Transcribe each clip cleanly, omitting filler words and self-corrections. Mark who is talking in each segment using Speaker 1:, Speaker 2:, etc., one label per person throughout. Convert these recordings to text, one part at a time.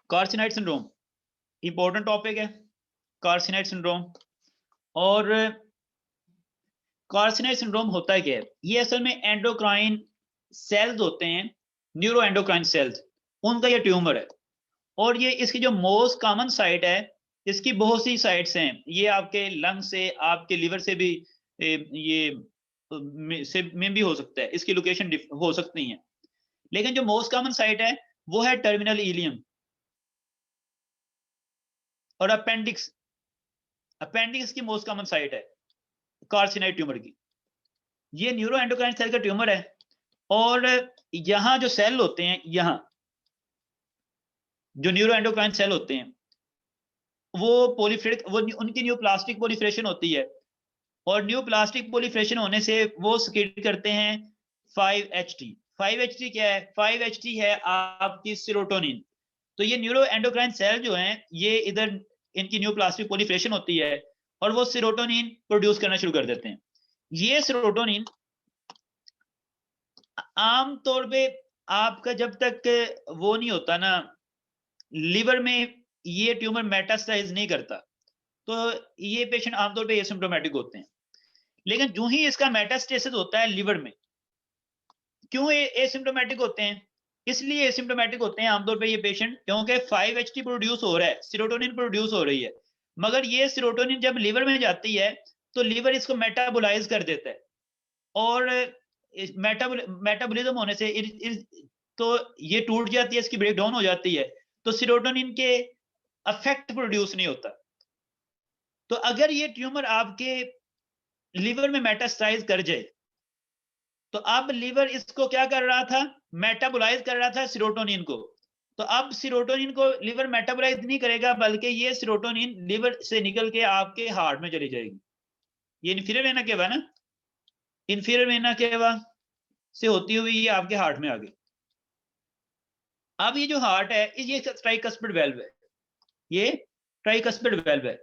Speaker 1: कार्सिनाइड syndrome important topic है, कार्सिनाइड syndrome. और कार्सिनाइड syndrome होता क्या है? ये असल में एंडोक्राइन सेल्स होते हैं, न्यूरो एंडोक्राइन सेल्स, उनका ये ट्यूमर है। और ये इसकी जो मोस्ट कॉमन साइट है, इसकी बहुत सी साइट्स हैं। ये आपके लंग से, आपके लिवर से भी ये में भी हो सकता है, इसकी लोकेशन हो सकती है। लेकिन जो मोस्ट कॉमन साइट है वो है टर्मिनल इलियम और अपेंडिक्स। अपेंडिक्स की मोस्ट कॉमन साइट है कार्सिनाइड ट्यूमर की। ये न्यूरो एंडोक्राइन सेल का ट्यूमर है। और यहाँ जो सेल होते हैं, यहाँ जो न्यूरो एंडोक्राइन सेल होते हैं, वो उनकी न्यू प्लास्टिक प्रोलिफरेशन होती है। और न्यू प्लास्टिक प्रोलिफरेशन होने से वो सिक्रीट करते हैं 5HT। 5HT क्या है? 5HT है आपकी सेरोटोनिन। तो ये न्यूरो एंडोक्राइन सेल जो हैं, ये इधर इनकी न्यू प्लास्टिक प्रोलिफरेशन होती है और वो सेरोटोनिन प्रोड्यूस करना शुरू कर देते हैं। ये सेरोटोनिन आम तौर पे आपका जब तक वो नहीं होता ना, लिवर में ये ट्यूमर मेटास्टाइज नहीं करता, तो ये पेशेंट आमतौर पे एसिम्प्टोमेटिक होते हैं। लेकिन जो ही इसका मेटास्टेसिस होता है लिवर में, क्यों एसिम्प्टोमेटिक होते हैं? इसलिए एसिम्प्टोमेटिक होते हैं आमतौर पे ये पेशेंट, क्योंकि 5HT प्रोड्यूस हो रहा है, सेरोटोनिन प्रोड्यूस हो रही है। मगर ये सेरोटोनिन जब लिवर में जाती है तो लिवर इसको मेटाबोलाइज कर देता है। और मेटाबॉलिज्म होने से तो ये टूट जाती है, इसकी ब्रेकडाउन हो जाती है, तो सेरोटोनिन के अफेक्ट प्रोड्यूस नहीं होता। तो अगर ये ट्यूमर आपके लिवर में मेटास्टाइज कर जाए, तो अब लिवर इसको क्या कर रहा था? मेटाबोलाइज कर रहा था सेरोटोनिन को। तो अब सेरोटोनिन को लिवर मेटाबोलाइज नहीं करेगा, बल्कि ये सेरोटोनिन लिवर से निकल के आपके हार्ट में चली जाएगी। ये इंफीरियर वेना केवा ना, इंफीरियर वेना केवा से होती हुई ये आपके हार्ट में आ गई। अब ये जो हार्ट है, ये ट्राइकस्पिड वेल्व है, ये ट्राइकस्पिड वेल्व है।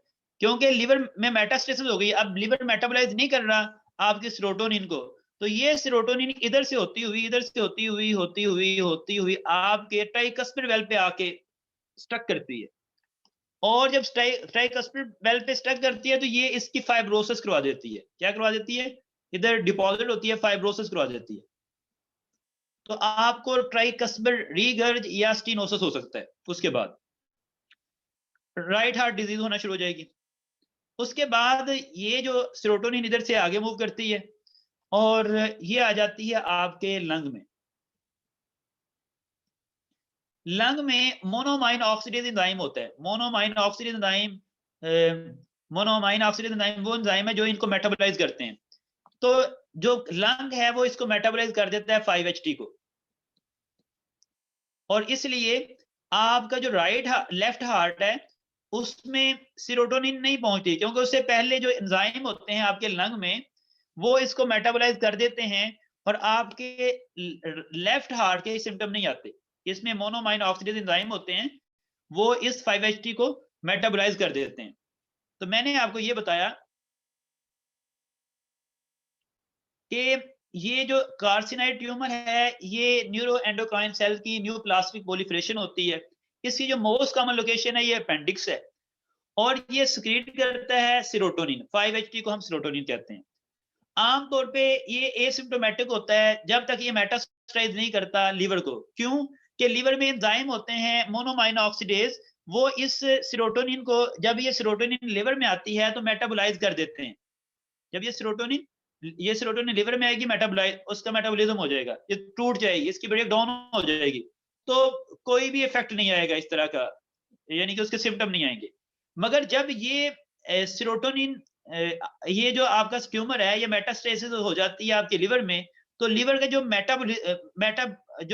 Speaker 1: क्योंकि लिवर में मेटास्टेसिस हो गई, अब लिवर मेटाबोलाइज नहीं कर रहा आपके सेरोटोनिन को, तो ये सेरोटोनिन इधर से होती हुई, इधर से होती हुई आपके ट्राइकस्पिड वेल्व पे आके स्टक करती है। और जब ट्राइकस्पिड वेल्व पे स्टक करती है, तो ये इसकी फाइब्रोसिस करवा देती है। क्या करवा देती है? इधर डिपॉजिट होती है, फाइब्रोसिस करवा देती है। तो आपको ट्राइकस्पिड रीगर्ज या स्टीनोसिस हो सकता है। उसके बाद राइट हार्ट डिजीज होना शुरू हो जाएगी। उसके बाद ये जो सेरोटोनिन इधर से आगे मूव करती है और ये आ जाती है आपके लंग में। लंग में मोनोमाइन ऑक्सीडेज एंजाइम होता है। मोनोमाइन ऑक्सीडेज एंजाइम वो एंजाइम है जो इनको मेटाबोलाइज करते हैं। तो जो लंग है वो इसको मेटाबोलाइज कर देता है 5HT को। और इसलिए आपका जो लेफ्ट हार्ट है, उसमें सेरोटोनिन नहीं पहुंचती, क्योंकि उससे पहले जो एंजाइम होते हैं आपके लंग में, वो इसको मेटाबोलाइज कर देते हैं और आपके लेफ्ट हार्ट के सिम्टम नहीं आते। इसमें मोनोमाइन ऑक्सीडेज एंजाइम होते हैं, वो इस 5HT को मेटाबोलाइज कर देते हैं। तो मैंने आपको ये बताया कि ये जो कार्सिनाइड ट्यूमर है, ये न्यूरो एंडोक्राइन सेल की न्यू प्लास्टिक प्रोलिफरेशन होती है। इसकी जो मोस्ट कॉमन लोकेशन है, ये अपेंडिक्स है। और ये सिक्रीट करता है सेरोटोनिन। 5HT को हम सेरोटोनिन कहते हैं। आमतौर पे ये एसिम्प्टोमेटिक होता है जब तक ये मेटास्टाइज नहीं करता लिवर को। क्यों? कि लिवर में एंजाइम होते हैं मोनोमाइन ऑक्सीडेज, वो इस सेरोटोनिन को, जब ये सेरोटोनिन लिवर में आती है तो मेटाबोलाइज कर देते हैं। जब ये सेरोटोनिन लिवर में आएगी, मेटाबोलाइज, उसका मेटाबॉलिज्म हो जाएगा, ये टूट जाएगी, इसकी ब्रेकडाउन हो जाएगी, तो कोई भी इफेक्ट नहीं आएगा इस तरह का, यानी कि उसके सिम्टम नहीं आएंगे। मगर जब ये सेरोटोनिन, ये जो आपका ट्यूमर है, ये मेटास्टेसिस हो जाती है आपके लिवर में, तो लिवर का जो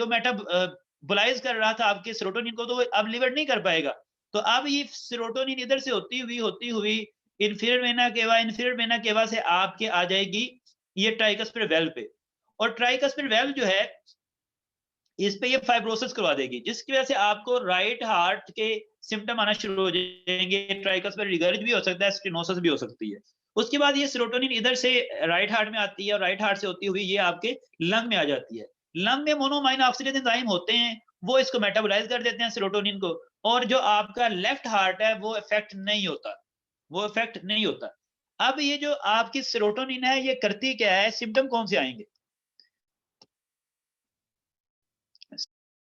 Speaker 1: मेटाबोलाइज कर रहा था आपके सेरोटोनिन को, तो अब लिवर नहीं कर पाएगा। तो अब ये सेरोटोनिन इधर से होती हुई इंफीरियर वेना केवा से आपके आ जाएगी ये ट्राइकस्पिड वेल्व पे। और ट्राइकस्पिड वेल्व जो है, इस पे ये फाइब्रोसिस करवा देगी, जिसकी वजह से आपको राइट हार्ट के सिम्टम आना शुरू हो जाएंगे। ट्राइकस्पिड रिगर्ज भी हो सकता है, स्टेनोसिस भी हो सकती है। उसके बाद ये सेरोटोनिन इधर से राइट हार्ट में आती है और राइट हार्ट से होती हुई ये आपके लंग में आ जाती है। लंग में मोनोमाइन ऑक्सीडेज एंजाइम होते हैं वो इसको मेटाबोलाइज कर देते हैं सेरोटोनिन को, और जो आपका लेफ्ट हार्ट है वो इफेक्ट नहीं होता, वो इफेक्ट नहीं होता। अब ये जो आपकी सेरोटोनिन है ये करती क्या है, सिम्टम कौन से आएंगे?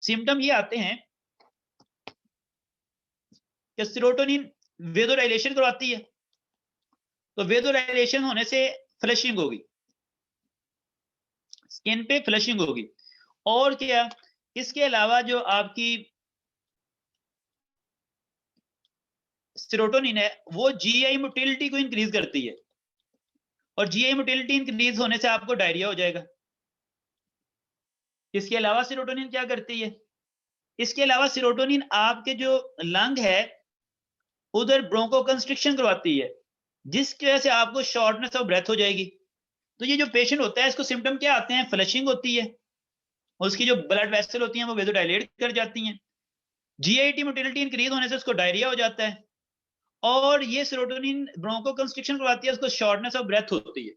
Speaker 1: सिम्टम ये आते हैं कि सेरोटोनिन वेदोडाइलेशन करवाती है, तो वेदोडाइलेशन होने से फ्लशिंग होगी, स्किन पे फ्लशिंग होगी। और क्या, इसके अलावा जो आपकी सेरोटोनिन है वो जीआई मोटिलिटी को इंक्रीज करती है, और जीआई मोटिलिटी इंक्रीज होने से आपको डायरिया हो जाएगा। इसके अलावा सेरोटोनिन क्या करती है, इसके अलावा सेरोटोनिन आपके जो लंग है उधर ब्रोंको कंस्ट्रिक्शन करवाती है, जिसकी वजह से आपको शॉर्टनेस ऑफ ब्रेथ हो जाएगी। तो ये जो पेशेंट होता है इसको सिम्टम क्या आते हैं, फ्लशिंग होती है, उसकी जो ब्लड वेसल होती हैं वो वेदोडाइलेट कर जाती हैं, जीआईटी मोटिलिटी इंक्रीज होने से उसको डायरिया हो जाता है, और ये सेरोटोनिन ब्रोंको कंस्ट्रिक्शन करवाती है, उसको शॉर्टनेस ऑफ ब्रेथ होती है,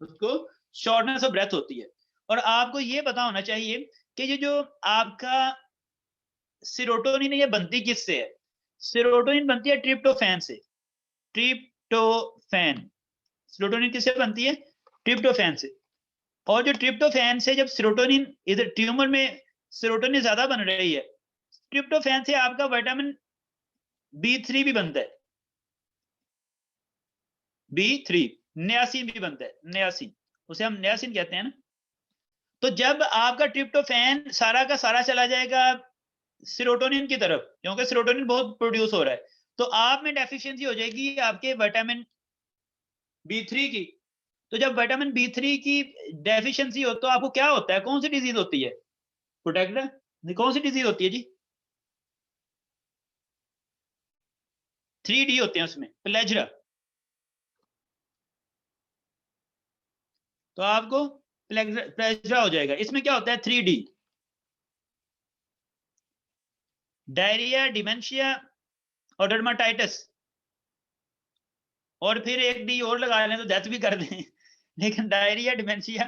Speaker 1: उसको शॉर्टनेस ऑफ ब्रेथ होती है। और आपको ये पता होना चाहिए कि ये जो आपका सेरोटोनिन ये बनती किससे है, सेरोटोनिन बनती है ट्रिप्टोफैन से, ट्रिप्टोफैन, सेरोटोनिन किससे बनती है, ट्रिप्टोफैन से। और जो ट्रिप्टोफैन से जब सेरोटोनिन इधर ट्यूमर में सेरोटोनिन ज्यादा बन रही है, ट्रिप्टोफैन से आपका विटामिन B3 भी बनता है, B3 नियासिन भी बनता है, नियासिन, उसे हम नियासिन कहते हैं ना। तो जब आपका ट्रिप्टोफैन सारा का सारा चला जाएगा सेरोटोनिन की तरफ, क्योंकि सेरोटोनिन बहुत प्रोड्यूस हो रहा है, तो आप में डेफिशिएंसी हो जाएगी आपके विटामिन B3 की। तो जब विटामिन B3 की डेफिशिएंसी हो तो आपको क्या होता है, कौन सी डिजीज होती है, प्रोटेक्टर, कौन सी डिजीज होती है जी, 3D होते हैं उसमें, प्लेजरा। तो आपको प्लेजरा हो जाएगा। इसमें क्या होता है, 3D, डायरिया, डिमेंशिया और डर्माटाइटिस, और फिर एक डी और लगा लें तो डेथ भी कर दें लेकिन diarrhoea, dementia,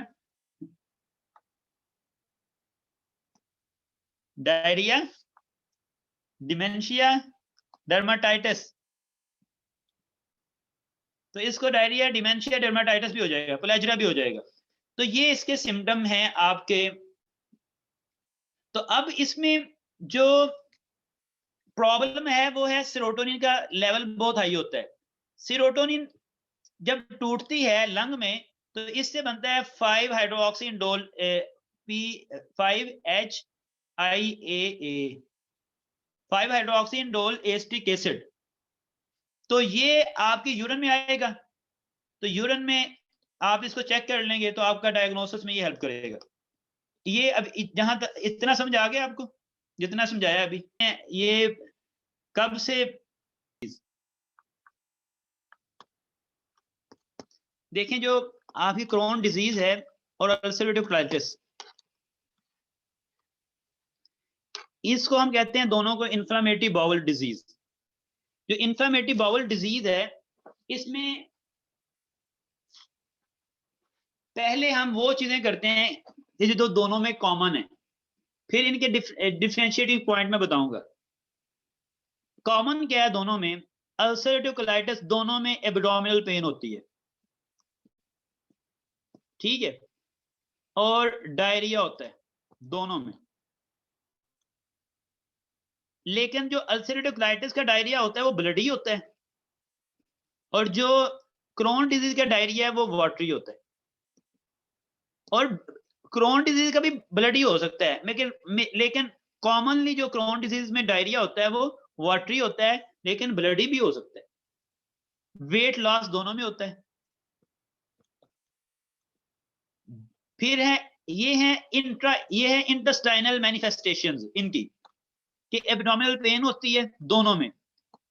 Speaker 1: diarrhoea, dementia, dermatitis, तो इसको डायरिया, डिमेंशिया, डर्माटाइटिस भी हो जाएगा, प्लेजरा भी हो जाएगा। तो ये इसके सिम्टम हैं आपके। तो अब इसमें जो प्रॉब्लम है वो है सेरोटोनिन का लेवल बहुत हाई होता है। सेरोटोनिन जब टूटती है लंग में तो इससे बनता है 5 hydroxy indole P5HIAA, 5 hydroxy indole acetic acid. तो ये आपकी यूरिन में आएगा, तो यूरिन में आप इसको चेक कर लेंगे तो आपका डायग्नोसिस में ये हेल्प करेगा। ये अब जहां तक इतना समझ आ गया आपको, जितना समझाया अभी, ये कब से देखें, जो आपकी क्रोन डिजीज है और अल्सरेटिव कोलाइटिस, इसको हम कहते हैं दोनों को इन्फ्लेमेटरी बाउल डिजीज। जो इन्फ्लेमेटरी बाउल डिजीज है इसमें पहले हम वो चीजें करते हैं ये जो दोनों में कॉमन है, फिर इनके डिफरेंशिएटिंग पॉइंट में बताऊंगा। कॉमन क्या है दोनों में, अल्सरेटिव कोलाइटिस दोनों में एब्डोमिनल पेन होती है, ठीक है, और डायरिया होता है दोनों में। लेकिन जो अल्सरेटिव कोलाइटिस का डायरिया होता है वो ब्लडी होता है, और जो क्रोन डिजीज का डायरिया है वो वाटरी होता है। और क्रोन डिजीज का भी ब्लडी हो सकता है, लेकिन कॉमनली जो क्रोन डिजीज में डायरिया होता है वो वाटरी होता है, लेकिन ब्लडी भी हो सकता है। वेट लॉस दोनों में होता है। फिर है ये है इंटेस्टाइनल मैनिफेस्टेशंस इनकी, कि एब्डोमिनल पेन होती है दोनों में,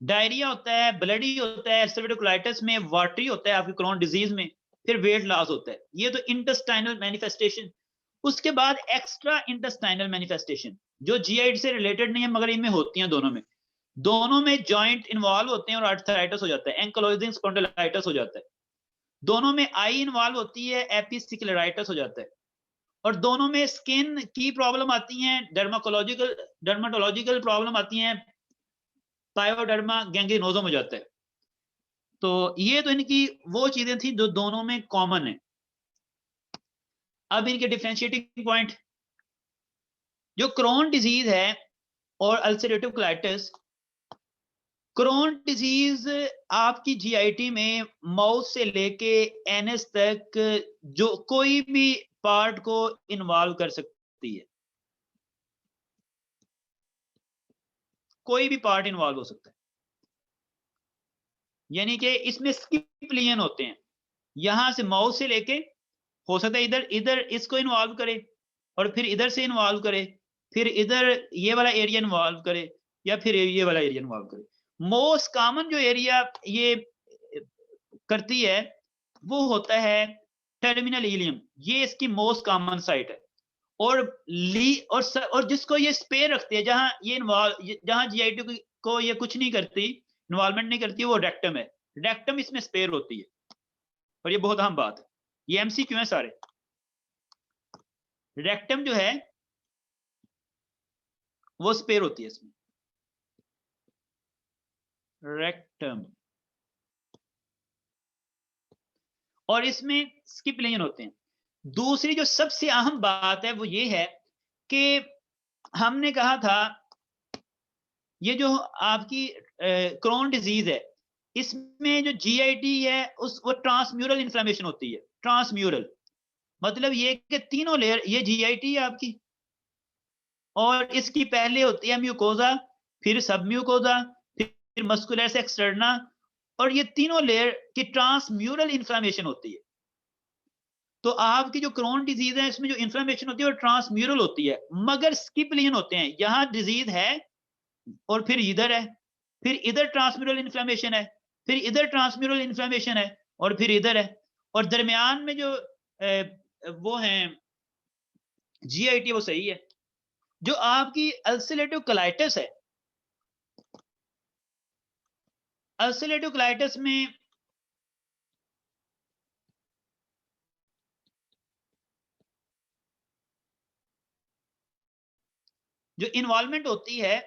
Speaker 1: डायरिया होता है, ब्लडी होता है, अल्सरेटिव कोलाइटिस में वाटरी होता है आपकी क्रोन डिजीज में, फिर वेट लॉस होता है। ये तो इंटेस्टाइनल मैनिफेस्टेशन। उसके बाद एक्स्ट्रा इंटेस्टाइनल मैनिफेस्टेशन जो जीआई से रिलेटेड नहीं है मगर इनमें होती हैं दोनों में जॉइंट इन्वॉल्व होते हैं और आर्थराइटिस हो जाता है, एंकाइलोजिंग स्पॉन्डिलाइटिस हो जाता है। दोनों में आई इन्वॉल्व होती है, एपिसिक्लेराइटिस हो जाता है। और दोनों में स्किन की प्रॉब्लम आती हैं, डर्माटोलॉजिकल प्रॉब्लम आती हैं, पायोडर्मा गैंग्रीनोसम हो जाता है। तो ये तो इनकी वो चीजें थी जो दोनों में कॉमन है। अब इनके डिफरेंशिएटिंग पॉइंट, जो क्रोन डिजीज है और अल्सरेटिव कोलाइटिस, क्रोन डिजीज आपकी जीआईटी में माउथ से लेके एनएस तक जो कोई भी पार्ट को इन्वॉल्व कर सकती है, कोई भी पार्ट इन्वॉल्व हो सकता है। यानी कि इसमें स्किप लीजन होते हैं, यहां से माउथ से लेके हो सकता है इधर इसको इन्वॉल्व करे और फिर इधर से इन्वॉल्व करे, फिर इधर ये वाला एरिया इन्वॉल्व करे, या फिर ये वाला एरिया इन्वॉल्व करे। मोस्ट कॉमन जो एरिया ये करती है वो होता है टर्मिनल इलियम, ये इसकी मोस्ट कॉमन साइट है। और जिसको ये स्पेयर रखती है, जहां जीआईटी को ये कुछ नहीं करती, इन्वॉल्वमेंट नहीं करती, वो रेक्टम है। रेक्टम इसमें स्पेयर होती है, और ये बहुत अहम बात है, ये एमसीक्यू है सारे। रेक्टम जो है वो स्पेयर होती है इसमें, रेक्टम, और इसमें स्किप लीजन होते हैं। दूसरी जो सबसे अहम बात है वो ये है कि हमने कहा था ये जो आपकी क्रोन डिजीज है, इसमें जो जीआईटी है वो ट्रांसम्यूरल इन्फ्लेमेशन होती है। ट्रांसम्यूरल मतलब ये कि तीनों लेयर, ये जीआईटी है आपकी, और इसकी पहले होती है म्यूकोजा, फिर सब म्यूकोजा, फिर मस्कुलस एक्सटर्ना, और ये तीनों लेयर की ट्रांसम्यूरल इन्फ्लेमेशन होती है। तो आपकी जो क्रोन डिजीज है इसमें जो इन्फ्लेमेशन होती है वो ट्रांसम्यूरल होती है, मगर स्किप लीजन होते हैं। यहां डिजीज है और फिर इधर है, फिर इधर ट्रांसम्यूरल इन्फ्लेमेशन है, फिर इधर ट्रांसम्यूरल इन्फ्लेमेशन है, और फिर इधर है, और दरमियान में जो वो है जीआईटी वो सही है। जो आपकी अल्सरेटिव कोलाइटिस है, अल्सरेटिव कोलाइटिस में जो इन्वॉल्वमेंट होती है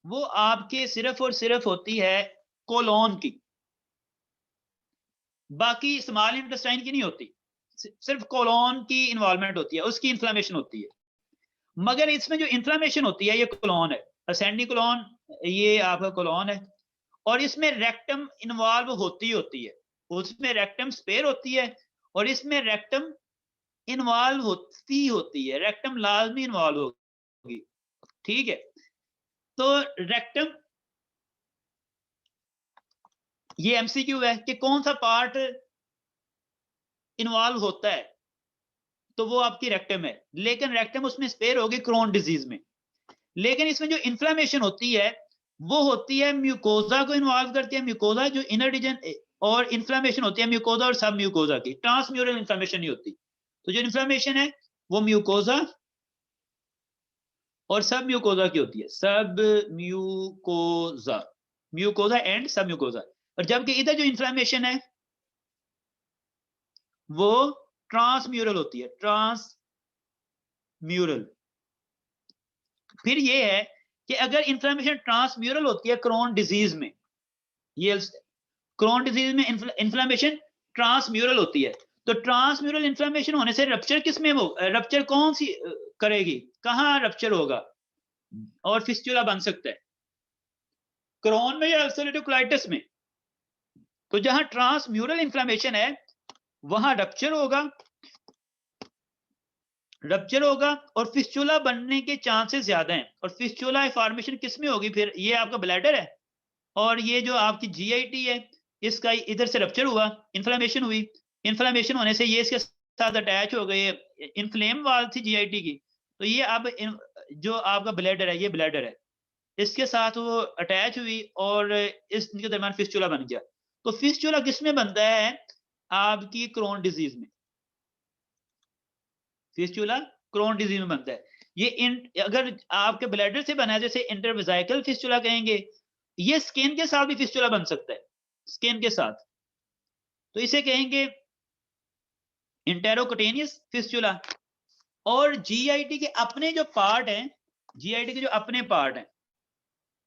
Speaker 1: वो आपके सिर्फ और सिर्फ होती है कोलोन की, बाकी स्मॉल इंटेस्टाइन की नहीं होती, सिर्फ कोलोन की इन्वॉल्वमेंट होती है, उसकी इन्फ्लेमेशन होती है। मगर इसमें जो इन्फ्लेमेशन होती है ये कोलोन है, असेंडिंग कोलोन, ये आपका कोलोन है, और इसमें रेक्टम इन्वॉल्व होती है, उसमें रेक्टम स्पेयर होती है, और इसमें रेक्टम इन्वॉल्व होती है, रेक्टम लाजमी इन्वॉल्व होगी। ठीक है, तो रेक्टम, ये एमसीक्यू है कि कौन सा पार्ट इन्वॉल्व होता है, तो वो आपकी रेक्टम है, लेकिन रेक्टम उसमें स्पेयर होगी क्रोन डिजीज में। लेकिन इसमें जो इन्फ्लेमेशन होती है वो होती है म्यूकोजा को इन्वॉल्व करती है, म्यूकोजा जो इनर रीजन, और इन्फ्लेमेशन होती है म्यूकोजा और सब म्यूकोजा की, ट्रांसम्यूरल इन्फ्लेमेशन नहीं होती। तो जो इन्फ्लेमेशन है वो म्यूकोजा और सब म्यूकोजा की होती है, सब म्यूकोजा, म्यूकोजा एंड सब म्यूकोजा। और जबकि इधर जो इन्फ्लेमेशन है वो ट्रांसम्यूरल होती है, ट्रांसम्यूरल। फिर ये है कि अगर इन्फ्लेमेशन ट्रांसम्यूरल होती है क्रोन डिजीज में, ये क्रोन डिजीज में इन्फ्लेमेशन ट्रांसम्यूरल होती है, तो ट्रांसम्यूरल इन्फ्लेमेशन होने से रप्चर किसमें, वो रप्चर कौन सी करेगी, कहां रप्चर होगा और फिस्टुला बन सकता है, क्रोन में या अल्सरेटिव कोलाइटिस में। तो जहां ट्रांसम्यूरल इन्फ्लेमेशन है वहां रप्चर होगा और फिस्टुला बनने के चांसेस ज्यादा हैं। और फिस्टुला फॉर्मेशन किस में होगी, फिर ये आपका ब्लैडर है, और ये जो आपकी जीआईटी है इसका इधर से रप्चर हुआ, इन्फ्लेमेशन हुई, इन्फ्लेमेशन होने से ये इसके साथ अटैच हो गए, इन्फ्लेम वाल थी जीआईटी की, तो ये अब जो आपका ब्लैडर है, ये ब्लैडर है, इसके साथ वो अटैच हुई और इसके दरमियान फिस्टुला बन गया। तो फिस्टुला किस में बनता है, आपकी क्रोन डिजीज में, फिस्टुला क्रोन डिजीज में बनता है। ये अगर आपके ब्लैडर से बना है, जैसे इंटरवेजाइकल फिस्टुला कहेंगे, ये स्किन के साथ भी फिस्टुला बन सकता है, स्किन के साथ, तो इसे कहेंगे इंटेरोकुटेनियस फिस्टुला। और जीआईटी के अपने जो पार्ट हैं, जीआईटी के जो अपने पार्ट हैं,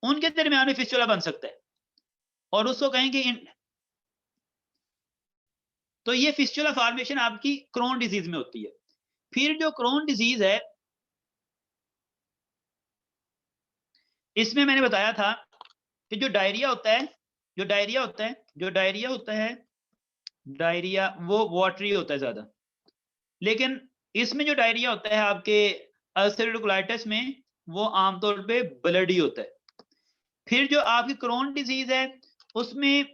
Speaker 1: उनके दरमियान में फिस्टुला बन सकता है और उसको कहेंगे तो ये फिस्टुला फॉर्मेशन आपकी क्रोन डिजीज में होती है। फिर जो क्रोन डिजीज है, इसमें मैंने बताया था कि जो डायरिया होता है, डायरिया वो वाटरी होता है ज्यादा, लेकिन इसमें जो डायरिया होता है आपके अल्सरेटिव कोलाइटिस में, वो आमतौर पे ब्लडी होता है। फिर जो आपकी क्रोन डिजीज है, उसमें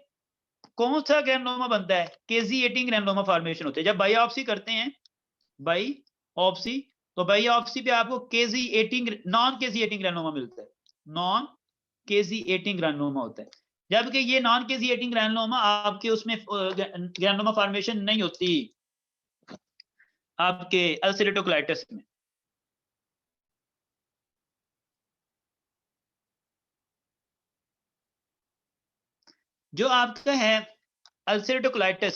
Speaker 1: कौन सा ग्रैनुलोमा बनता है? केजी18 ग्रैनुलोमा फॉर्मेशन होता है। जब बायोप्सी करते हैं, बायोप्सी, तो बायोप्सी पे आपको केजी18 नॉन केजी18 ग्रैनुलोमा मिलता है, नॉन केजी18 ग्रैनुलोमा होता है। जबकि ये नॉन केजी18 ग्रैनुलोमा आपके उसमें ग्रैनुलोमा फॉर्मेशन नहीं होती आपके अल्सरेटिव कोलाइटिस में। जो आपका है अल्सरेटिव कोलाइटिस,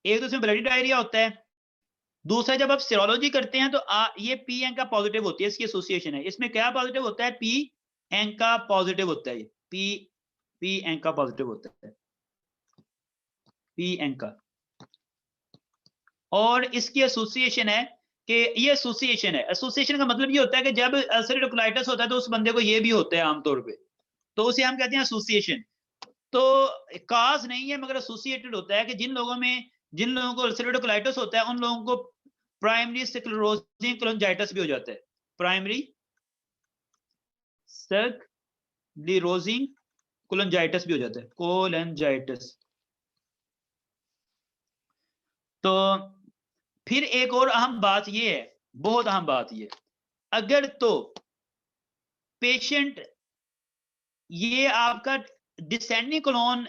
Speaker 1: एक तो उसमें ब्लडी डायरिया होता है, दूसरा जब आप सीरोलॉजी करते हैं तो ये पी एन का पॉजिटिव होती है, इसकी एसोसिएशन है। इसमें क्या पॉजिटिव होता है? पी एन का पॉजिटिव होता है, ये पी एन का पॉजिटिव होता है, पी एन का। और इसकी एसोसिएशन है कि ये एसोसिएशन है, एसोसिएशन का मतलब ये होता है कि जब अल्सरेटिव कोलाइटिस होता है तो उस बंदे को ये भी होता है आमतौर पे, तो उसे हम कहते हैं एसोसिएशन। तो काज नहीं है मगर एसोसिएटेड होता है कि जिन लोगों को अल्सरेटिव कोलाइटिस होता है, उन लोगों को प्राइमरी स्क्लेरोसिंग कोलिंजाइटिस भी हो जाता है, प्राइमरी स्क्लेरोसिंग कोलिंजाइटिस भी हो जाता है, कोलिंजाइटिस। तो फिर एक और अहम बात ये है, बहुत अहम बात ये, अगर तो पेशेंट ये आपका डिसेंडिंग कोलोन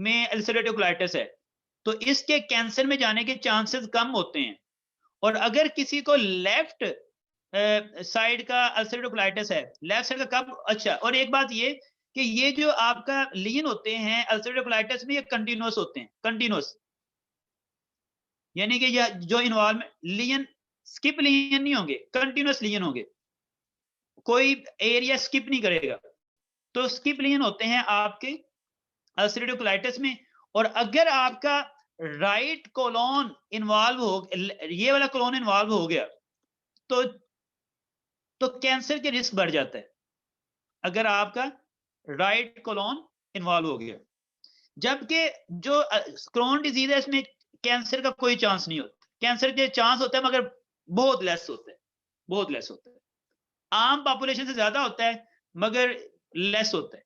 Speaker 1: में अल्सरेटिव कोलाइटिस है, तो इसके कैंसर में जाने के चांसेस कम होते हैं। और अगर किसी को लेफ्ट साइड का अल्सरेटिव कोलाइटिस है, लेफ्ट साइड का कब, अच्छा, और एक बात ये कि ये जो आपका लीन होते हैं अल्सरेटिव कोलाइटिस में, ये कंटिन्यूअस होते हैं, कंटिन्यूअस, यानी कि ये जो इन्वॉल्वमेंट लीन, स्किप लीन नहीं होंगे, कंटिन्यूअस लीन होंगे, कोई एरिया स्किप नहीं करेगा। तो स्किप लीन होते हैं आपके अल्सरेटिव कोलाइटिस में। और अगर आपका राइट कोलोन इन्वॉल्व हो, ये वाला कोलोन इन्वॉल्व हो गया, तो कैंसर के रिस्क बढ़ जाता है अगर आपका राइट कोलोन इन्वॉल्व हो गया। जबकि जो क्रोन डिजीज है, इसमें कैंसर का कोई चांस नहीं होता, कैंसर के चांस होता है मगर बहुत लेस होता है, बहुत लेस होता है, आम पॉपुलेशन से ज्यादा होता है मगर लेस होता है।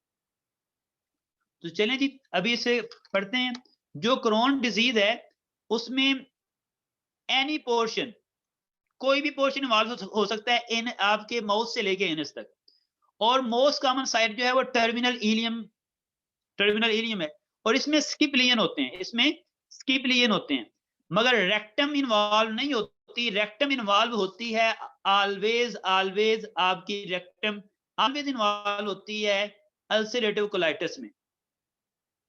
Speaker 1: तो चलें जी, अभी इसे पढ़ते हैं। जो क्रोन डिजीज है उसमें एनी पोर्शन, कोई भी पोर्शन इन्वॉल्व हो सकता है इन आपके माउथ से लेके एनस तक। और मोस्ट कॉमन साइट जो है वो टर्मिनल इलियम है। और इसमें स्किप लीजन होते हैं, इसमें स्किप लीजन होते हैं, मगर रेक्टम इन्वॉल्व नहीं होती। रेक्टम इन्वॉल्व होती है ऑलवेज आपकी रेक्टम ऑलवेज इन्वॉल्व होती है अल्सरेटिव कोलाइटिस में।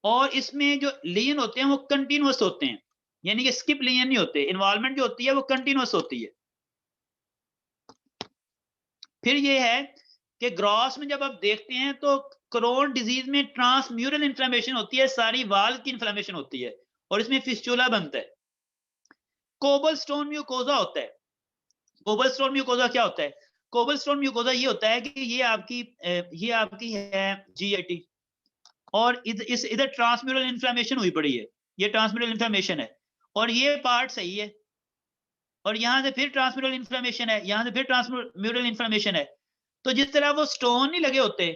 Speaker 1: और इसमें जो लीजन होते हैं वो कंटिन्यूअस होते हैं, यानी कि स्किप लीजन नहीं होते, इन्वॉल्वमेंट जो होती है वो कंटिन्यूअस होती है। फिर ये है कि ग्रॉस में जब आप देखते हैं तो क्रोन डिजीज में ट्रांसम्यूरल इन्फ्लेमेशन होती है, सारी वाल की इन्फ्लेमेशन होती है और इसमें फिस्टुला बनता है। कोबलस्टोन म्यूकोजा होता है। कोबलस्टोन म्यूकोजा क्या होता है? कोबलस्टोन म्यूकोजा ये होता है कि ये आपकी है जीआईटी, और इधर ट्रांसम्यूरल इन्फ्लेमेशन हुई पड़ी है, ये ट्रांसम्यूरल इन्फ्लेमेशन है, और ये पार्ट सही है, और यहां से फिर ट्रांसम्यूरल इन्फ्लेमेशन है, यहां से फिर ट्रांसम्यूरल इन्फ्लेमेशन है। तो जिस तरह वो स्टोन नहीं लगे होते,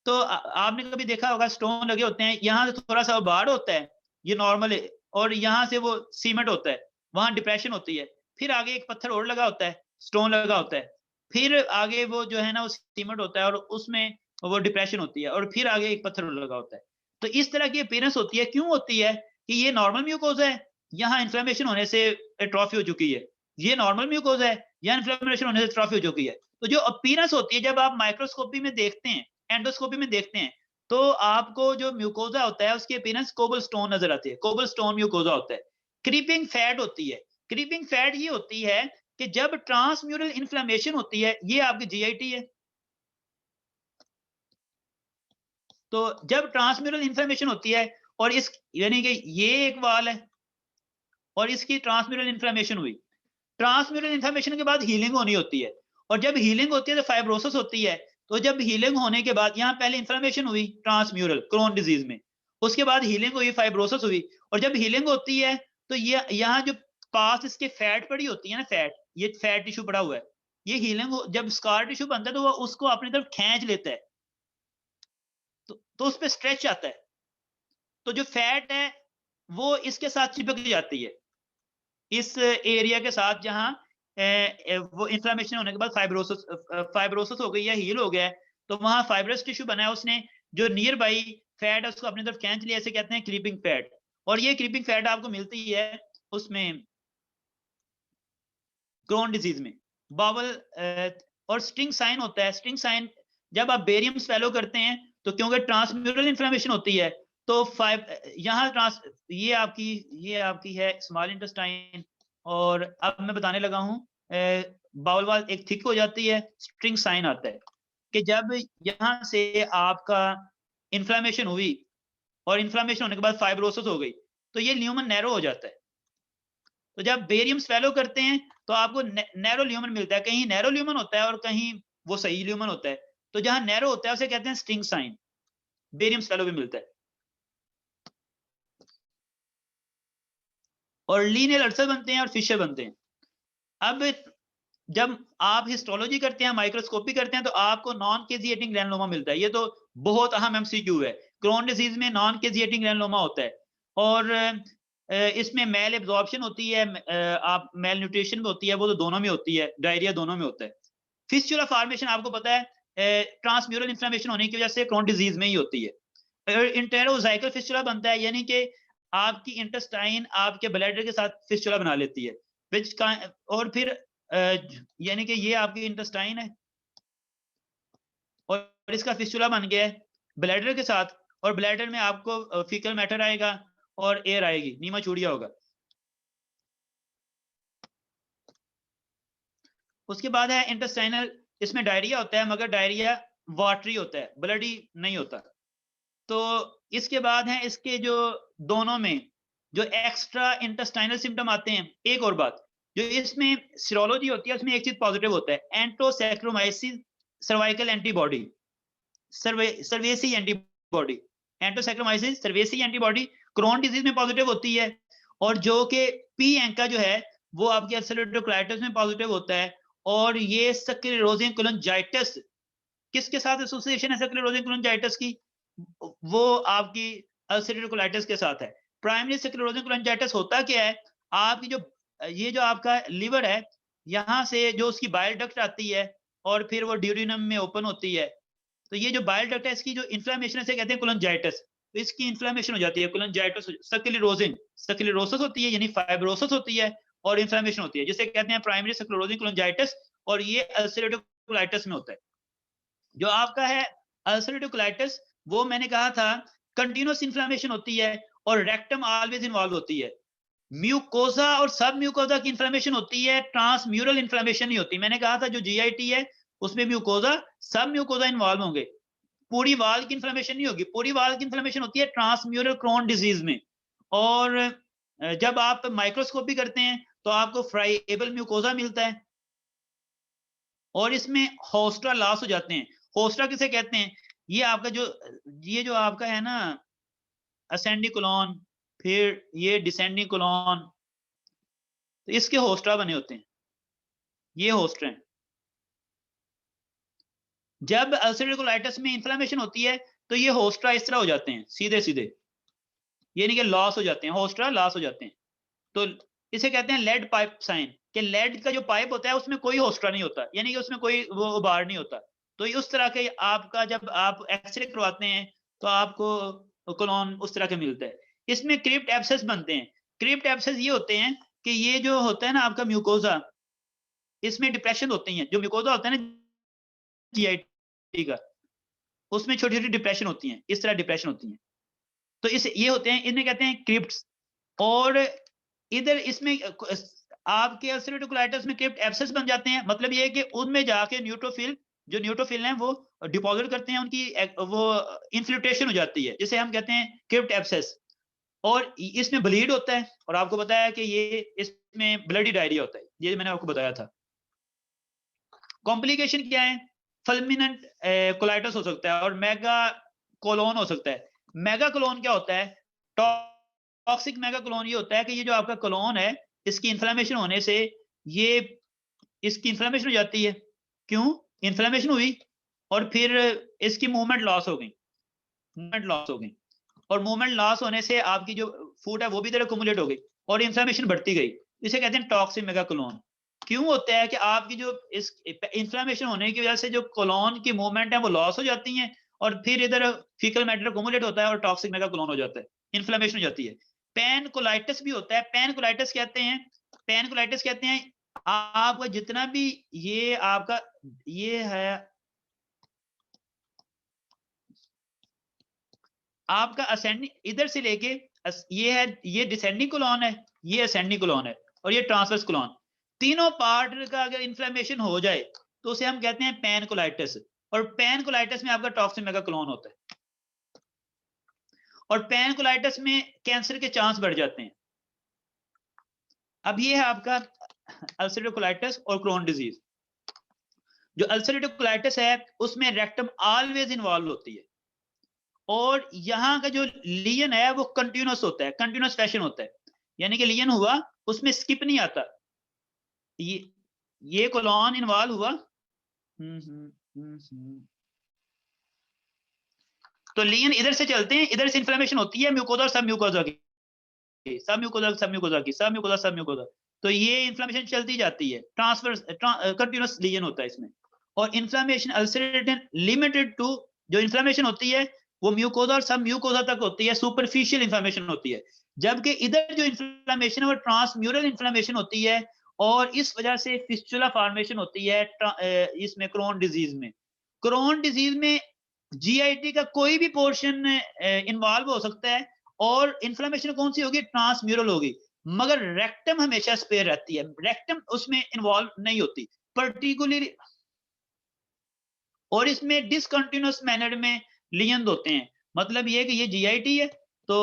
Speaker 1: तो आपने कभी देखा होगा स्टोन लगे होते हैं, यहां से थोड़ा सा बाढ़ होता है, ये नॉर्मल है, और यहां से वो सीमेंट होता है, वहां डिप्रेशन होती है, फिर आगे एक पत्थर और लगा होता है, स्टोन लगा होता है, फिर आगे वो जो है ना वो सीमेंट होता है और उसमें वो डिप्रेशन होती है, और फिर आगे एक पत्थर और लगा होता है। तो इस तरह की अपीयरेंस होती है। क्यों होती है? कि ये नॉर्मल म्यूकोजा है, यहाँ इन्फ्लेमेशन होने से एट्रोफी हो चुकी है, ये नॉर्मल म्यूकोजा है, यहाँ इन्फ्लेमेशन होने से एट्रोफी हो चुकी है। तो जो अपीयरेंस होती है जब आप माइक्रोस्कोपी में देखते हैं, एंडोस्कोपी में देखते हैं, तो आपको जो म्यूकोजा होता है उसकी अपीयरेंस कोबल स्टोन नजर आती है, कोबल स्टोन म्यूकोजा होता है। क्रीपिंग फैट होती है, क्रीपिंग फैट ये होती है कि जब ट्रांसम्यूरल इन्फ्लेमेशन होती है, ये आपकी जीआईटी है। तो जब ट्रांसम्यूरल इन्फ्लेमेशन होती है और इस यानी कि ये एक वाल है और इसकी ट्रांसम्यूरल इन्फ्लेमेशन हुई, ट्रांसम्यूरल इन्फ्लेमेशन के बाद हीलिंग होनी होती है और जब हीलिंग होती है तो फाइब्रोसिस होती है। तो जब हीलिंग होने के बाद यहाँ पहले इन्फ्लेमेशन हुई ट्रांसम्यूरल क्रोन डिजीज में, उसके बाद हीलिंग हुई, फाइब्रोसिस हुई और जब हीलिंग होती है तो ये यहाँ जो पास इसके फैट पड़ी होती है ना, फैट, ये फैट टिश्यू पड़ा हुआ है, ये हीलिंग जब स्कार टिश्यू बनता है तो वो उसको अपनी तरफ खींच लेता है, तो उस पर स्ट्रेच आता है, तो जो फैट है वो इसके साथ चिपक जाती है, इस एरिया के साथ जहां वो इन्फ्लेमेशन होने के बाद फाइब्रोसिस हो गई है, हील हो गया है, तो वहां फाइब्रस टिश्यू बना है, उसने जो नियर बाई फैट है उसको अपनी तरफ खींच लिया, ऐसे कहते हैं क्रीपिंग फैट। और ये क्रीपिंग फैट आपको मिलती है उसमें क्रोन डिजीज में, बावल और स्टिंग साइन होता है। स्टिंग साइन जब आप बेरियम स्वेलो करते हैं तो क्योंकि ट्रांसम्यूरल इन्फ्लेमेशन होती है तो यहाँ ट्रांस ये आपकी है स्मॉल इंटेस्टाइन, और अब मैं बताने लगा हूँ बाउल वाल एक थिक हो जाती है, स्ट्रिंग साइन आता है कि जब यहाँ से आपका इन्फ्लेमेशन हुई और इन्फ्लेमेशन होने के बाद फाइब्रोसिस हो गई तो ये ल्यूमन नैरो हो जाता है। तो जब बेरियम स्वेलो करते हैं तो आपको नैरो ल्यूमन मिलता है, कहीं नैरो ल्यूमन होता है और कहीं वो सही ल्यूमन होता है, तो जहां नैरो होता है उसे कहते हैं स्टिंग साइन, बेरियम स्वेलो भी मिलता है। और लीनियर अल्सर बनते हैं और फिशर बनते हैं। अब जब आप हिस्टोलॉजी करते हैं, माइक्रोस्कोपी करते हैं, तो आपको नॉन केजिएटिंग ग्रैनुलोमा मिलता है। ये तो बहुत अहम एमसीक्यू है, क्रोन डिजीज में नॉन केजिएटिंग ग्रैनुलोमा होता है और इसमें मेल एब्जॉर्प्शन होती है, आप मेल न्यूट्रिशन में होती है, वो तो दोनों में होती है, डायरिया दोनों में होता है। फिस्चुला फॉर्मेशन आपको पता है ट्रांसम्यूरल इन्फ्लेमेशन होने की वजह से क्रोन डिजीज में ही होती है। इंटेरोजाइकल फिस्चुला बनता है, यानी कि आपकी इंटेस्टाइन आपके ब्लैडर के साथ फिस्चुला बना लेती है, और फिर यानी कि ये आपकी इंटेस्टाइन है और इसका फिस्चुला बन गया है ब्लैडर के साथ, और ब्लैडर में आपको फीकल मैटर आएगा और एयर आएगी, नीमाचूड़िया होगा। उसके बाद है इंटेस्टाइनल, इसमें डायरिया होता है मगर डायरिया वाटरी होता है, ब्लडी नहीं होता। तो इसके बाद है इसके जो दोनों में जो एक्स्ट्रा इंटेस्टाइनल सिम्टम आते हैं। एक और बात जो इसमें सीरोलॉजी होती है उसमें एक चीज पॉजिटिव होता है, एंटोसैक्रोमाइसिस cervical antibody, सर्वेसी antibody, एंटोसैक्रोमाइसिस सर्वेसी antibody crown disease में पॉजिटिव होती है, और जो कि पी एंका जो है वो आपके अल्सरेटिव कोलाइटिस में पॉजिटिव होता है। और ये स्क्लेरोसिंग कोलिंजाइटिस किसके साथ एसोसिएशन है स्क्लेरोसिंग कोलिंजाइटिस की, वो आपकी अल्सरेटिव कोलाइटिस के साथ है। प्राइमरी स्क्लेरोसिंग कोलिंजाइटिस होता क्या है, आपकी जो ये जो आपका लिवर है, यहाँ से जो उसकी बाइल डक्ट आती है और फिर वो ड्यूरिनम में ओपन होती है, तो ये जो बाइल डक्ट है इसकी जो इन्फ्लेमेशन है इसे कहते हैं कोलिंजाइटिस। तो इसकी इन्फ्लेमेशन हो जाती है, कोलिंजाइटिस स्क्लेरोसिंग, स्क्लेरोसिस होती है यानी फाइब्रोसिस होती है और इन्फ्लेमेशन होती है, जिसे कहते हैं प्राइमरी स्क्लेरोसिंग कोलिंजाइटिस, और ये अल्सरेटिव कोलाइटिस में होता है। जो आपका है अल्सरेटिव कोलाइटिस, वो मैंने कहा था कंटिन्यूअस इन्फ्लेमेशन होती है और रेक्टम ऑलवेज इन्वॉल्व होती है। म्यूकोजा और सब म्यूकोजा की इन्फ्लेमेशन होती है, ट्रांसम्यूरल इन्फ्लेमेशन नहीं होती। मैंने कहा था जो जीआईटी है उसमें म्यूकोजा सब म्यूकोजा इन्वॉल्व होंगे, पूरी वाल की इन्फ्लेमेशन नहीं होगी। पूरी वाल की इन्फ्लेमेशन होती है ट्रांसम्यूरल क्रोन डिजीज में। और जब आप माइक्रोस्कोपी करते हैं तो आपको फ्राइएबल म्यूकोजा मिलता है और इसमें होस्टा लॉस हो जाते हैं। होस्टा किसे कहते हैं, ये जो आपका है ना असेंडिंग कोलॉन, फिर ये डिसेंडिंग कोलॉन, तो इसके होस्टा बने होते हैं, ये होस्ट हैं। जब अल्सरेटिव कोलाइटिस में इन्फ्लेमेशन होती है तो ये होस्ट्रा इस तरह हो जाते हैं, सीधे सीधे, ये नहीं कि लॉस हो जाते हैं, होस्ट्रा लॉस हो जाते हैं। तो इसे कहते हैं लेड पाइप साइन, कि लेड का जो पाइप होता है उसमें कोई होस्ट्रा नहीं होता, यानी कि उसमें कोई वो उबार नहीं होता। तो उस तरह के आपका जब आप एक्सरे करवाते हैं तो आपको कोलॉन उस तरह के मिलता है। इसमें क्रिप्ट एब्सेस बनते हैं। क्रिप्ट एब्सेस ये होते हैं कि ये जो होता है ना आपका म्यूकोजा, इसमें डिप्रेशन होती हैं। जो म्यूकोजा होता है ना जीआईटी का, उसमें छोटी-छोटी डिप्रेशन होती हैं, इस तरह डिप्रेशन होती हैं। तो ये होते हैं, इन्हें कहते हैं क्रिप्ट्स। और इधर इसमें आपके अल्सरेटिव कोलाइटिस में क्रिप्ट एब्सेस बन जाते हैं। मतलब ये है कि उनमें जाके न्यूट्रोफिल हैं वो डिपॉजिट करते हैं, उनकी वो इन्फ्लिट्रेशन हो जाती है, जिसे हम कहते हैं क्रिप्ट एब्सेस, और इसमें ब्लीड होता है। और आपको बताया कि ये इसमें ब्लडी डायरिया होता है, ये मैंने आपको बताया था। कॉम्प्लिकेशन क्या है? फुलमिनेंट कोलाइटिस हो सकता है और मेगा कोलोन हो सकता है। मेगा कोलोन क्या होता है? टॉक्सिक मेगा कोलोन ये होता है कि ये जो आपका कोलोन है, इसकी इन्फ्लेमेशन होने से ये इसकी इन्फ्लेमेशन हो जाती है। क्यों? इन्फ्लेमेशन हुई और फिर इसकी मूवमेंट लॉस हो गई और मूवमेंट लॉस होने से आपकी जो फूड है वो भी इधर अक्यूमुलेट हो गई और इन्फ्लेमेशन बढ़ती गई। इसे कहते हैं टॉक्सिक मेगा कोलोन। क्यों होता है कि आपकी जो इस इन्फ्लेमेशन होने की वजह से जो कोलोन की मूवमेंट है वो लॉस हो जाती है और फिर इधर फीकल मैटर अक्यूमुलेट होता है और टॉक्सिक मेगा कोलोन हो जाता है, इन्फ्लेमेशन हो जाती है। पैनकोलाइटिस भी होता है। पैनकोलाइटिस कहते हैं आपका जितना भी ये आपका ये है आपका असेंडिंग इधर से लेके ये डिसेंडिंग कोलॉन है, ये असेंडिंग कोलॉन है और ये ट्रांसवर्स कोलॉन। तीनों पार्ट का अगर इन्फ्लेमेशन हो जाए तो उसे हम कहते हैं पैनकोलाइटिस। और पैनकोलाइटिस में आपका टॉक्सिक मेगा कोलॉन होता है और पैनकोलाइटिस में कैंसर के चांस बढ़ जाते हैं। अब ये है आपका अल्सरेटिव कोलाइटिस और क्रोन डिजीज। जो अल्सरेटिव कोलाइटिस है उसमें रेक्टम ऑलवेज इन्वॉल्व होती है और यहाँ का जो लियन है वो कंटिन्यूस होता है, कंटिन्यूस फैशन होता है, यानी कि लियन हुआ उसमें स्किप नहीं आता। ये कोलॉन इन्वॉल्व हुआ। तो लियन इधर से चलते हैं, इधर से इन्फ्लेमेशन होती है म्यूकोजा और सब म्यूकोजा की, सब म्यूकोजा। तो ये इन्फ्लेमेशन चलती जाती है, ट्रांसफर कंटिन्यूस लियन होता है इसमें। और इन्फ्लेमेशन अल्सरेटिव लिमिटेड टू, जो इन्फ्लेमेशन होती है वो म्यूकोजा और सब म्यूकोजा तक होती है, सुपरफिशियल इन्फ्लेमेशन होती है। जबकि इधर जो इन्फ्लेमेशन है वो ट्रांसम्यूरल इन्फ्लेमेशन होती है और इस वजह से फिस्टुला फॉर्मेशन होती है इसमें क्रोन डिजीज में। क्रोन डिजीज में जीआईटी का कोई भी पोर्शन इन्वॉल्व हो सकता है और इन्फ्लेमेशन कौन सी होगी? ट्रांसम्यूरल होगी, मगर रेक्टम हमेशा स्पेयर रहती है, रेक्टम उसमें इन्वॉल्व नहीं होती पर्टिकुलरली। और इसमें डिसकंटिन्यूअस मैनर में लियन होते हैं। मतलब ये कि ये जीआईटी है तो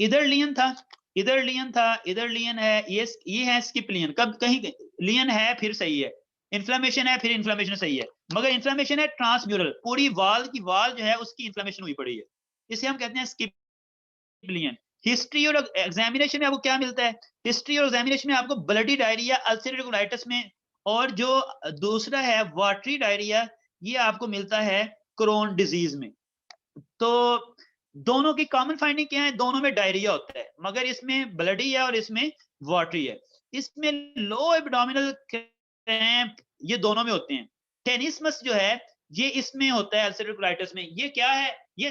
Speaker 1: इधर लियन था, इधर लियन है, ये है स्किप लियन। कब कहीं लियन है फिर सही है, इन्फ्लेमेशन है फिर इन्फ्लेमेशन सही है, मगर इन्फ्लेमेशन है ट्रांसम्यूरल, पूरी वाल जो है उसकी इन्फ्लेमेशन हुई पड़ी है, इसे हम कहते हैं स्किप लियन। हिस्ट्री और एग्जामिनेशन में आपको क्या मिलता है? हिस्ट्री और एग्जामिनेशन में आपको ब्लडी डायरिया अल्सरेटिव कोलाइटिस में, और जो दूसरा है वाटरी डायरिया, ये आपको मिलता है क्रोन डिजीज में। तो दोनों की कॉमन फाइंडिंग क्या है? दोनों में डायरिया होता है, मगर इसमें ब्लडी है और इसमें वाटरी है। इसमें लो एब्डोमिनल क्रैम्प ये दोनों में होते हैं। टेनिसमस जो है ये इसमें होता है अल्सरेटिव कोलाइटिस में। ये क्या है? ये